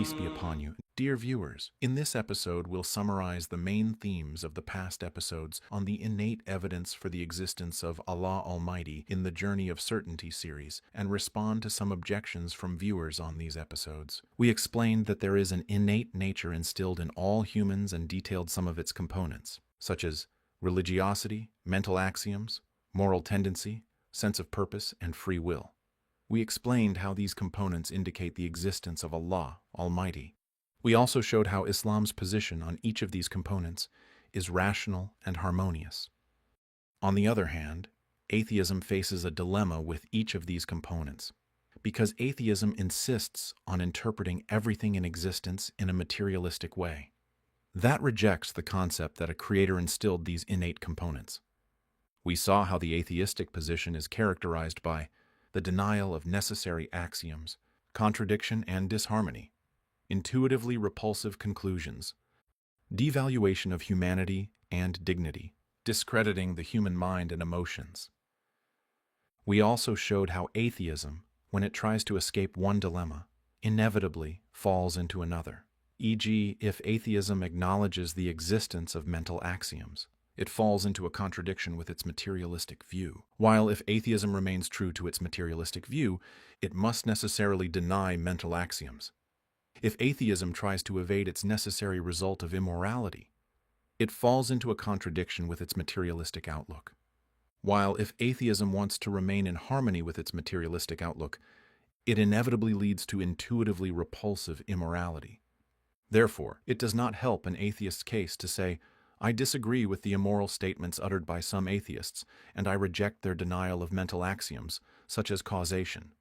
Peace be upon you. Dear viewers, in this episode we'll summarize the main themes of the past episodes on the innate evidence for the existence of Allah Almighty in the Journey of Certainty series and respond to some objections from viewers on these episodes. We explained that there is an innate nature instilled in all humans and detailed some of its components, such as religiosity, mental axioms, moral tendency, sense of purpose, and free will. We explained how these components indicate the existence of Allah Almighty. We also showed how Islam's position on each of these components is rational and harmonious. On the other hand, atheism faces a dilemma with each of these components, because atheism insists on interpreting everything in existence in a materialistic way. That rejects the concept that a creator instilled these innate components. We saw how the atheistic position is characterized by the denial of necessary axioms, contradiction and disharmony, intuitively repulsive conclusions, devaluation of humanity and dignity, discrediting the human mind and emotions. We also showed how atheism, when it tries to escape one dilemma, inevitably falls into another. E.g., if atheism acknowledges the existence of mental axioms, it falls into a contradiction with its materialistic view. While if atheism remains true to its materialistic view, it must necessarily deny mental axioms. If atheism tries to evade its necessary result of immorality, it falls into a contradiction with its materialistic outlook. While if atheism wants to remain in harmony with its materialistic outlook, it inevitably leads to intuitively repulsive immorality. Therefore, it does not help an atheist's case to say, I disagree with the immoral statements uttered by some atheists, and I reject their denial of mental axioms, such as causation,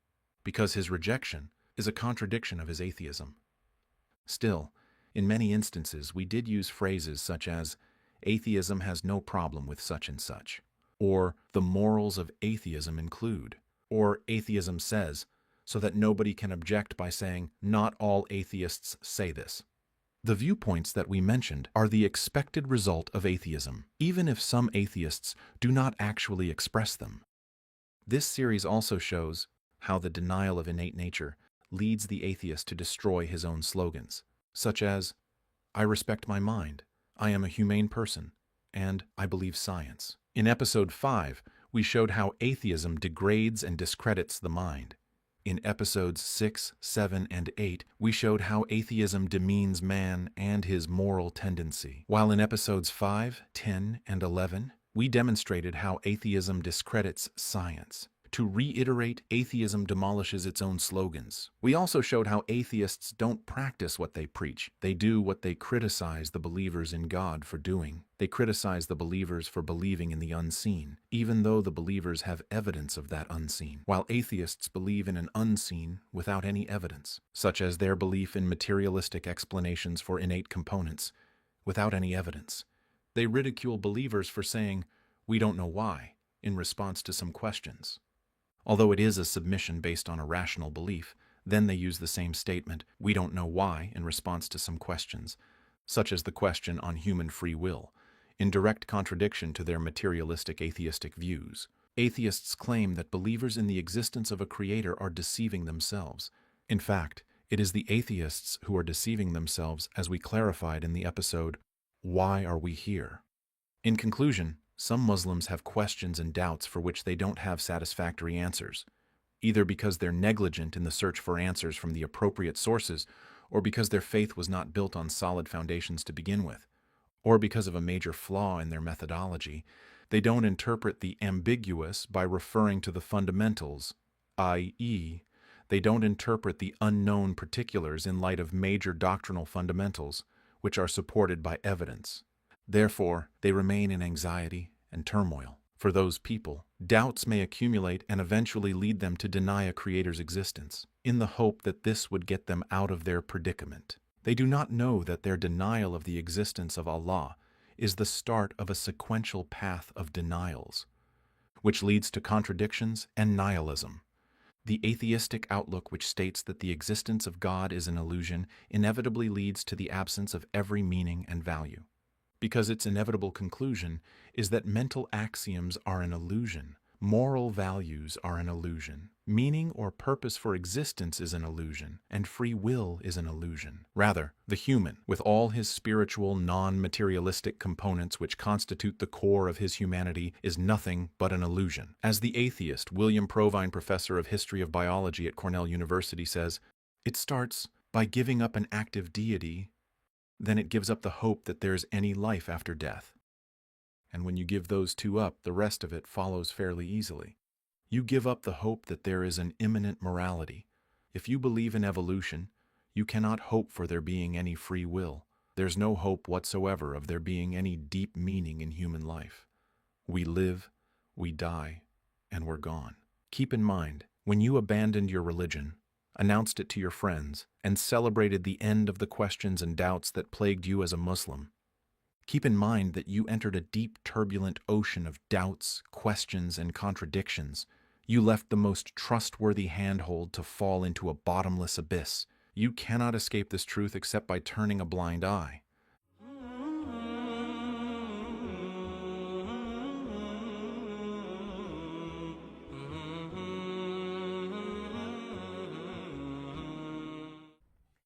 because his rejection is a contradiction of his atheism. Still, in many instances, we did use phrases such as, atheism has no problem with such and such, or the morals of atheism include, or atheism says, so that nobody can object by saying, not all atheists say this. The viewpoints that we mentioned are the expected result of atheism, even if some atheists do not actually express them. This series also shows how the denial of innate nature leads the atheist to destroy his own slogans, such as, I respect my mind, I am a humane person, and I believe science. In episode 5, we showed how atheism degrades and discredits the mind. In episodes 6, 7, and 8, we showed how atheism demeans man and his moral tendency. While in episodes 5, 10, and 11, we demonstrated how atheism discredits science. To reiterate, atheism demolishes its own slogans. We also showed how atheists don't practice what they preach. They do what they criticize the believers in God for doing. They criticize the believers for believing in the unseen, even though the believers have evidence of that unseen, while atheists believe in an unseen without any evidence, such as their belief in materialistic explanations for innate components, without any evidence. They ridicule believers for saying, we don't know why, in response to some questions. Although it is a submission based on a rational belief, then they use the same statement, we don't know why, in response to some questions, such as the question on human free will, in direct contradiction to their materialistic atheistic views. Atheists claim that believers in the existence of a creator are deceiving themselves. In fact, it is the atheists who are deceiving themselves, as we clarified in the episode, Why Are We Here? In conclusion, some Muslims have questions and doubts for which they don't have satisfactory answers, either because they're negligent in the search for answers from the appropriate sources, or because their faith was not built on solid foundations to begin with, or because of a major flaw in their methodology. They don't interpret the ambiguous by referring to the fundamentals, i.e., they don't interpret the unknown particulars in light of major doctrinal fundamentals, which are supported by evidence. Therefore, they remain in anxiety and turmoil. For those people, doubts may accumulate and eventually lead them to deny a creator's existence, in the hope that this would get them out of their predicament. They do not know that their denial of the existence of Allah is the start of a sequential path of denials, which leads to contradictions and nihilism. The atheistic outlook, which states that the existence of God is an illusion, inevitably leads to the absence of every meaning and value, because its inevitable conclusion is that mental axioms are an illusion, moral values are an illusion, Meaning or purpose for existence is an illusion, and free will is an illusion. Rather, the human, with all his spiritual, non-materialistic components which constitute the core of his humanity, is nothing but an illusion. As the atheist William Provine, professor of history of biology at Cornell University, says, it starts by giving up an active deity, then it gives up the hope that there's any life after death. And when you give those two up, the rest of it follows fairly easily. You give up the hope that there is an immanent morality. If you believe in evolution, you cannot hope for there being any free will. There's no hope whatsoever of there being any deep meaning in human life. We live, we die, and we're gone. Keep in mind, when you abandoned your religion, announced it to your friends, and celebrated the end of the questions and doubts that plagued you as a Muslim, keep in mind that you entered a deep, turbulent ocean of doubts, questions, and contradictions. You left the most trustworthy handhold to fall into a bottomless abyss. You cannot escape this truth except by turning a blind eye.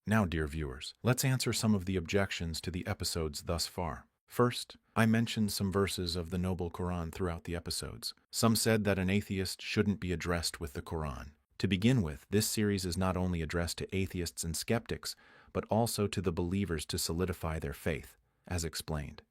Now, dear viewers, let's answer some of the objections to the episodes thus far. First, I mentioned some verses of the Noble Quran throughout the episodes. Some said that an atheist shouldn't be addressed with the Quran. To begin with, this series is not only addressed to atheists and skeptics, but also to the believers to solidify their faith, as explained.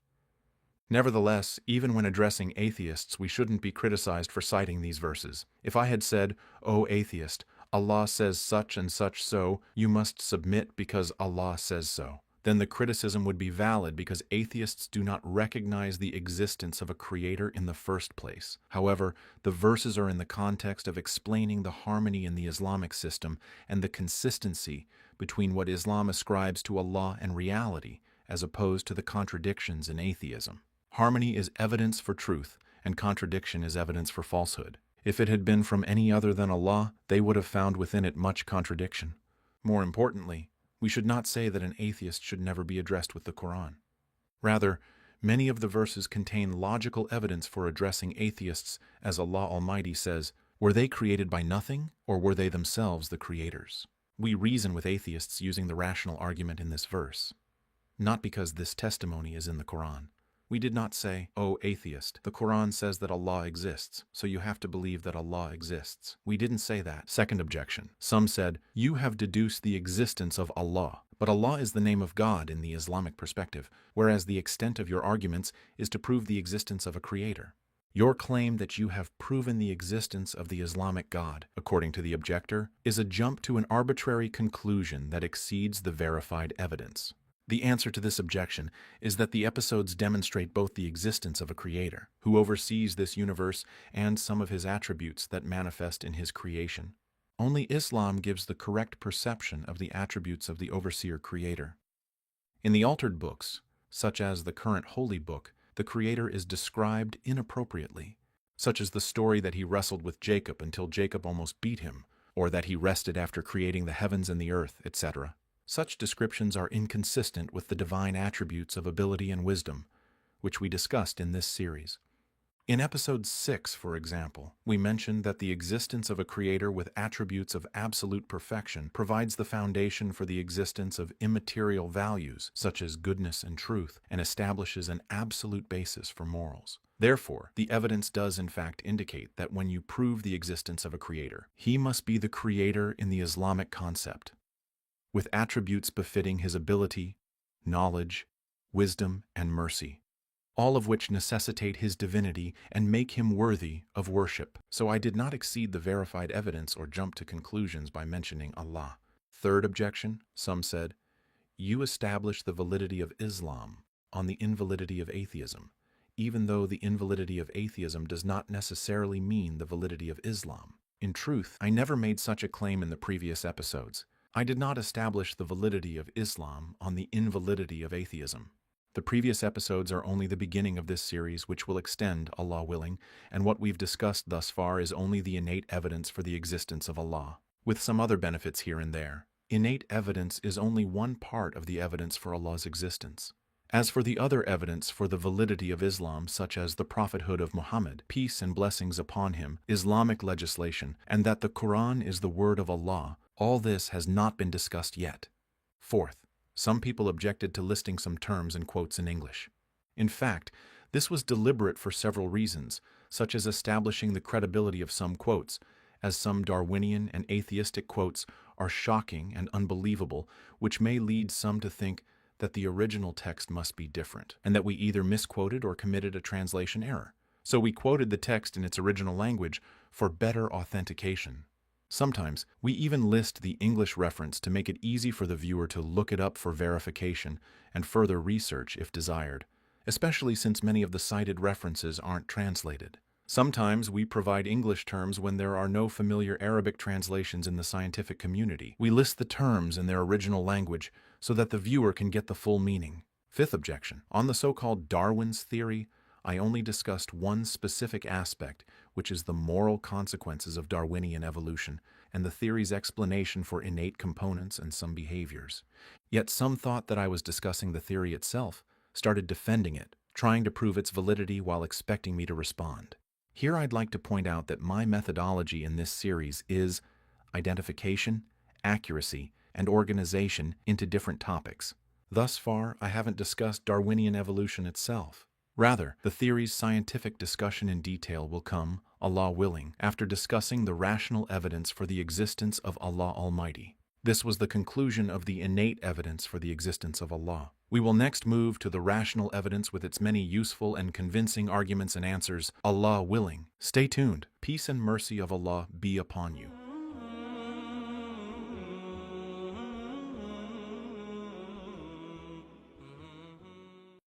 Nevertheless, even when addressing atheists, we shouldn't be criticized for citing these verses. If I had said, "O atheist, Allah says such and such so, you must submit because Allah says so," then the criticism would be valid because atheists do not recognize the existence of a creator in the first place. However, the verses are in the context of explaining the harmony in the Islamic system and the consistency between what Islam ascribes to Allah and reality, as opposed to the contradictions in atheism. Harmony is evidence for truth, and contradiction is evidence for falsehood. If it had been from any other than Allah, they would have found within it much contradiction. More importantly, we should not say that an atheist should never be addressed with the Quran. Rather, many of the verses contain logical evidence for addressing atheists, as Allah Almighty says, "Were they created by nothing, or were they themselves the creators?" We reason with atheists using the rational argument in this verse, not because this testimony is in the Quran. We did not say, "Oh, atheist, the Quran says that Allah exists, so you have to believe that Allah exists." We didn't say that. Second objection. Some said, "You have deduced the existence of Allah, but Allah is the name of God in the Islamic perspective, whereas the extent of your arguments is to prove the existence of a creator." Your claim that you have proven the existence of the Islamic God, according to the objector, is a jump to an arbitrary conclusion that exceeds the verified evidence. The answer to this objection is that the episodes demonstrate both the existence of a creator, who oversees this universe, and some of his attributes that manifest in his creation. Only Islam gives the correct perception of the attributes of the overseer creator. In the altered books, such as the current Holy Book, the creator is described inappropriately, such as the story that he wrestled with Jacob until Jacob almost beat him, or that he rested after creating the heavens and the earth, etc. Such descriptions are inconsistent with the divine attributes of ability and wisdom, which we discussed in this series. In episode 6, for example, we mentioned that the existence of a creator with attributes of absolute perfection provides the foundation for the existence of immaterial values, such as goodness and truth, and establishes an absolute basis for morals. Therefore, the evidence does in fact indicate that when you prove the existence of a creator, he must be the creator in the Islamic concept, with attributes befitting his ability, knowledge, wisdom, and mercy, all of which necessitate his divinity and make him worthy of worship. So I did not exceed the verified evidence or jump to conclusions by mentioning Allah. Third objection, some said, you establish the validity of Islam on the invalidity of atheism, even though the invalidity of atheism does not necessarily mean the validity of Islam. In truth, I never made such a claim in the previous episodes. I did not establish the validity of Islam on the invalidity of atheism. The previous episodes are only the beginning of this series, which will extend, Allah willing, and what we've discussed thus far is only the innate evidence for the existence of Allah, with some other benefits here and there. Innate evidence is only one part of the evidence for Allah's existence. As for the other evidence for the validity of Islam, such as the prophethood of Muhammad, peace and blessings upon him, Islamic legislation, and that the Quran is the word of Allah, all this has not been discussed yet. Fourth, some people objected to listing some terms and quotes in English. In fact, this was deliberate for several reasons, such as establishing the credibility of some quotes, as some Darwinian and atheistic quotes are shocking and unbelievable, which may lead some to think that the original text must be different, and that we either misquoted or committed a translation error. So we quoted the text in its original language for better authentication. Sometimes we even list the English reference to make it easy for the viewer to look it up for verification and further research if desired, especially since many of the cited references aren't translated. Sometimes we provide English terms when there are no familiar Arabic translations in the scientific community. We list the terms in their original language so that the viewer can get the full meaning. Fifth objection. On the so-called Darwin's theory, I only discussed one specific aspect, which is the moral consequences of Darwinian evolution and the theory's explanation for innate components and some behaviors. Yet some thought that I was discussing the theory itself, started defending it, trying to prove its validity while expecting me to respond. Here I'd like to point out that my methodology in this series is identification, accuracy, and organization into different topics. Thus far, I haven't discussed Darwinian evolution itself. Rather, the theory's scientific discussion in detail will come, Allah willing, after discussing the rational evidence for the existence of Allah Almighty. This was the conclusion of the innate evidence for the existence of Allah. We will next move to the rational evidence with its many useful and convincing arguments and answers, Allah willing. Stay tuned. Peace and mercy of Allah be upon you.